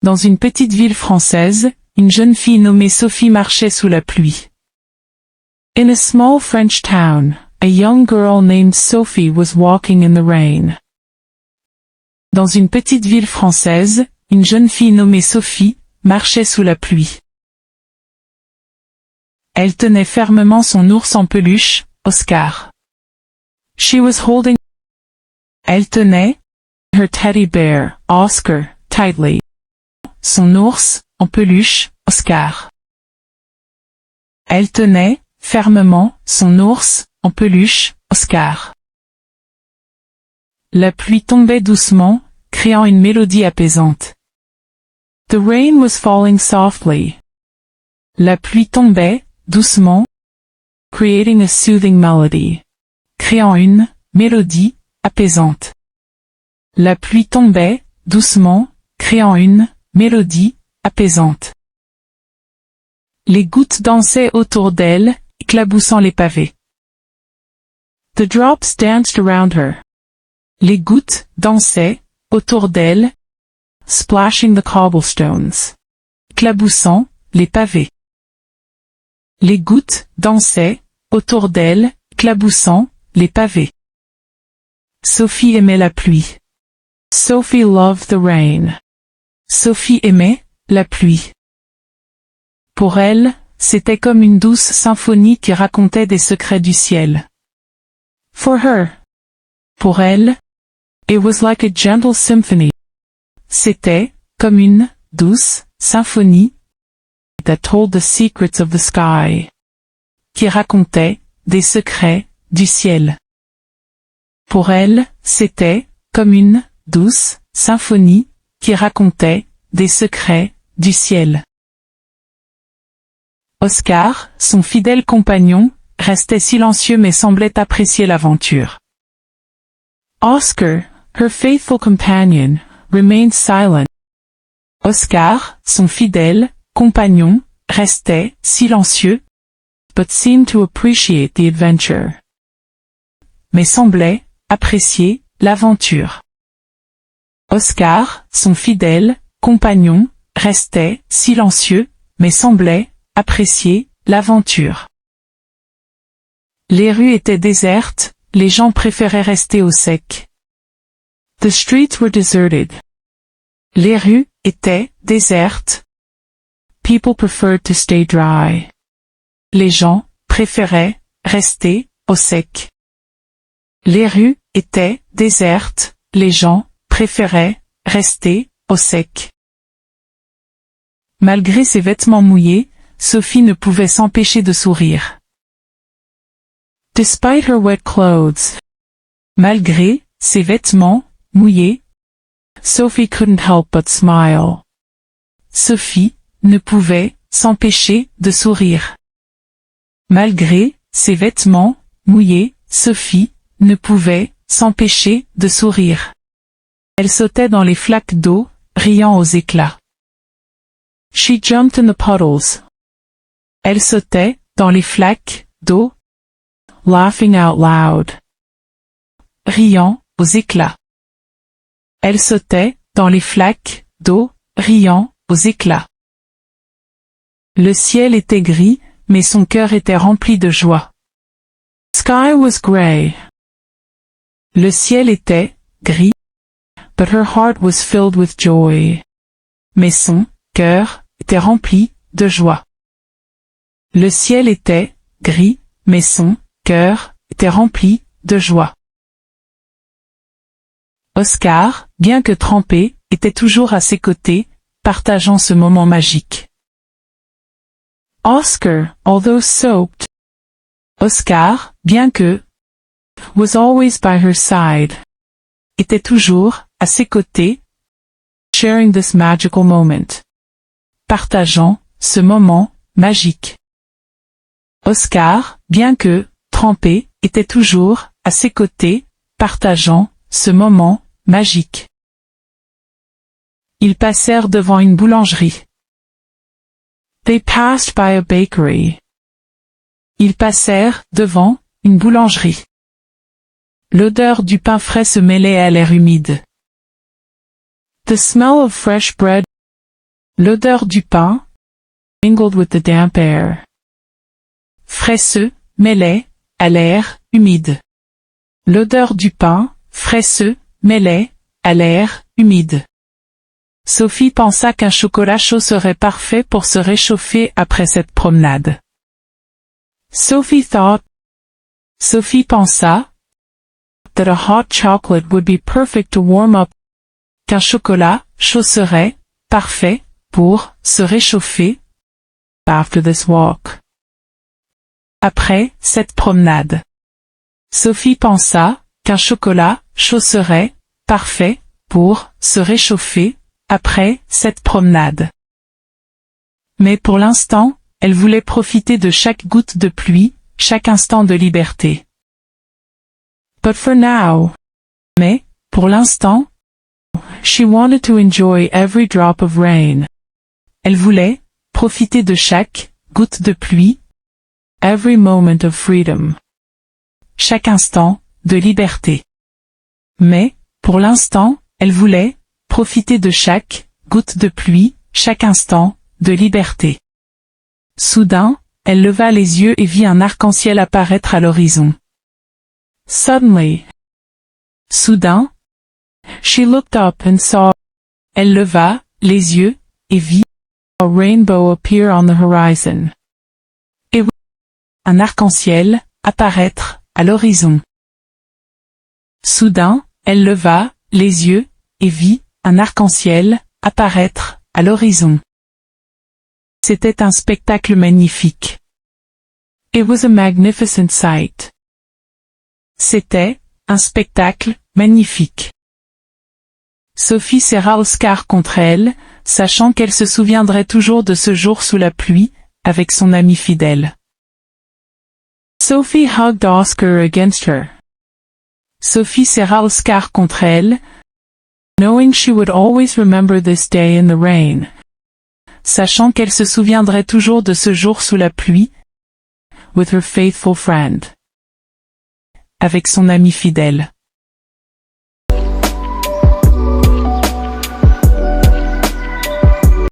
Dans une petite ville française, une jeune fille nommée Sophie marchait sous la pluie. In a small French town, a young girl named Sophie was walking in the rain. Dans une petite ville française, une jeune fille nommée Sophie marchait sous la pluie. Elle tenait fermement son ours en peluche, Oscar. She was holding. Elle tenait her teddy bear, Oscar, tightly. Son ours, en peluche, Oscar. Elle tenait fermement son ours, en peluche, Oscar. La pluie tombait doucement, créant une mélodie apaisante. The rain was falling softly. La pluie tombait, doucement, creating a soothing melody. Créant une mélodie apaisante. La pluie tombait, doucement, créant une mélodie apaisante. Les gouttes dansaient autour d'elle, éclaboussant les pavés. The drops danced around her. Les gouttes dansaient autour d'elle, splashing the cobblestones. Éclaboussant les pavés. Les gouttes dansaient autour d'elle, éclaboussant les pavés. Sophie aimait la pluie. Sophie loved the rain. Sophie aimait la pluie. Pour elle, c'était comme une douce symphonie qui racontait des secrets du ciel. For her. Pour elle, it was like a gentle symphony. C'était comme une douce symphonie that told the secrets of the sky. Qui racontait des secrets du ciel. Pour elle, c'était comme une douce symphonie qui racontait des secrets du ciel. Oscar, son fidèle compagnon, restait silencieux mais semblait apprécier l'aventure. Oscar, her faithful companion, remained silent. Oscar, son fidèle compagnon, restait silencieux, but seemed to appreciate the adventure. Mais semblait apprécier l'aventure. Oscar, son fidèle compagnon, restait silencieux, mais semblait apprécier l'aventure. Les rues étaient désertes, les gens préféraient rester au sec. The streets were deserted. Les rues étaient désertes. People preferred to stay dry. Les gens préféraient rester au sec. Les rues étaient désertes, les gens préféraient rester au sec. Malgré ses vêtements mouillés, Sophie ne pouvait s'empêcher de sourire. Despite her wet clothes. Malgré ses vêtements mouillés, Sophie couldn't help but smile. Sophie ne pouvait s'empêcher de sourire. Malgré ses vêtements mouillés, Sophie ne pouvait s'empêcher de sourire. Elle sautait dans les flaques d'eau, riant aux éclats. She jumped in the puddles. Elle sautait dans les flaques d'eau, laughing out loud. Riant aux éclats. Elle sautait dans les flaques d'eau, riant aux éclats. Le ciel était gris, mais son cœur était rempli de joie. Sky was gray. Le ciel était gris, but her heart was filled with joy. Mais son cœur était rempli de joie. Le ciel était gris, mais son cœur était rempli de joie. Oscar, bien que trempé, était toujours à ses côtés, partageant ce moment magique. Oscar, although soaked. Oscar, bien que, was always by her side. Était toujours à ses côtés, sharing this magical moment. Partageant ce moment magique. Oscar, bien que trempé, était toujours à ses côtés, partageant ce moment magique. Ils passèrent devant une boulangerie. They passed by a bakery. Ils passèrent devant une boulangerie. L'odeur du pain frais se mêlait à l'air humide. The smell of fresh bread L'odeur du pain, mingled with the damp air. Frais se mêlait à l'air humide. L'odeur du pain, frais se mêlait à l'air humide. Sophie pensa qu'un chocolat chaud serait parfait pour se réchauffer après cette promenade. Sophie pensa that a hot chocolate would be perfect to warm up. Qu'un chocolat chaud serait parfait pour se réchauffer after this walk. Après cette promenade. Sophie pensa qu'un chocolat chaud serait parfait pour se réchauffer après cette promenade. Mais pour l'instant, elle voulait profiter de chaque goutte de pluie, chaque instant de liberté. But for now. Mais, pour l'instant, she wanted to enjoy every drop of rain. Elle voulait profiter de chaque goutte de pluie, every moment of freedom. Chaque instant de liberté. Mais, pour l'instant, elle voulait profiter de chaque goutte de pluie, chaque instant de liberté. Soudain, elle leva les yeux et vit un arc-en-ciel apparaître à l'horizon. Suddenly. Soudain. She looked up and saw. Elle leva les yeux et vit a rainbow appear on the horizon. Et un arc-en-ciel apparaître à l'horizon. Soudain, elle leva les yeux et vit un arc-en-ciel apparaître à l'horizon. C'était un spectacle magnifique. It was a magnificent sight. C'était un spectacle magnifique. Sophie serra Oscar contre elle, sachant qu'elle se souviendrait toujours de ce jour sous la pluie, avec son ami fidèle. Sophie hugged Oscar against her. Sophie serra Oscar contre elle, knowing she would always remember this day in the rain. Sachant qu'elle se souviendrait toujours de ce jour sous la pluie, with her faithful friend. Avec son ami fidèle.